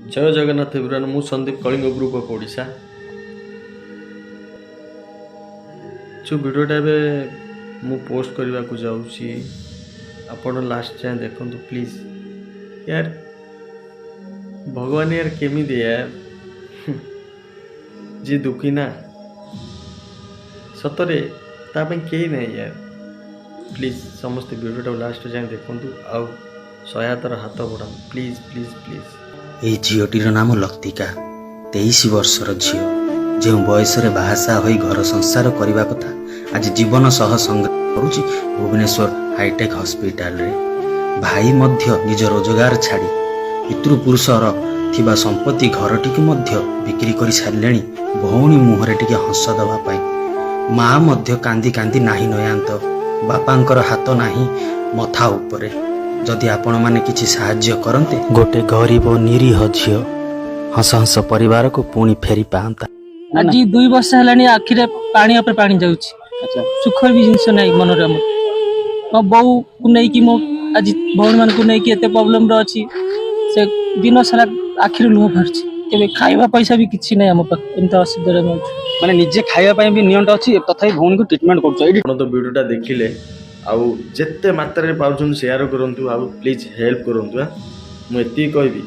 जय जगन्नाथ एवरीवन मु Sandeep Kalinga group of Odisha जो वीडियोटा ए मु पोस्ट करने को जाऊँगी आपण लास्ट जाए देखो प्लीज यार भगवान यार केमी यार जी दुखी ना सतरे ताप कहीं ना यार प्लीज समस्त वीडियोटा लास्ट जाए देखूँ आउ सहायतार हाथ बढ़ा प्लीज प्लीज प्लीज। এই ଝିଅଟିର ନାମ ଲତିକା 23 ବର୍ଷର ଝିଅ ଯେଉଁ ବୟସରେ ବାହାସାହା ହୋଇ ଘର ସଂସାର କରିବା କଥା ଆଜି ଜୀବନ ସହ ସଂଗ୍ରାମ କରୁଛି ଭୁବନେଶ୍ୱର ହାଇଟେକ୍ ହସ୍ପିଟାଲରେ। ଭାଇ ମଧ୍ୟ ନିଜ ରୋଜଗାର ଛାଡ଼ି ପିତୃପୁରୁଷର ଥିବା ସମ୍ପତ୍ତି ଘରଟିକୁ ମଧ୍ୟ ବିକ୍ରି କରି ସାରିଲେଣି ଭଉଣୀ ମୁହଁରେ ଟିକେ ହସ ଦେବା ପାଇଁ। ମା ମଧ୍ୟ କାନ୍ଦି କାନ୍ଦି ନାହିଁ ନୟାନ୍ତ ବାପାଙ୍କର ହାତ ନାହିଁ ମଥା ଉପରେ। जदि आपण माने किछि साहाय्य करते गोटे गरीब निरीह झियो हस हस परिवार को पुणी फेरी पाता। आज 2 वर्ष हेलानी आखिरे पानी अपे पानी जाउछि। अच्छा सुख भी जिंस नाही मनरे मो बौ को नै कि मो आज भौण मान को नै कि एते प्रॉब्लम रो अछि से दिन सारा आखिर लुह भरछि केबे खाइबा पैसा भी किछि नै हम पाख एंता असुविधा रे माने निजे खाइबा पय भी नियंट अछि तथापि भौण को ट्रीटमेंट करछो एडी तो वीडियोटा देखिले आउ जिते मात्रा पाउछन शेयर करंतु आउ प्लीज हेल्प करंतु। मु एति कहबी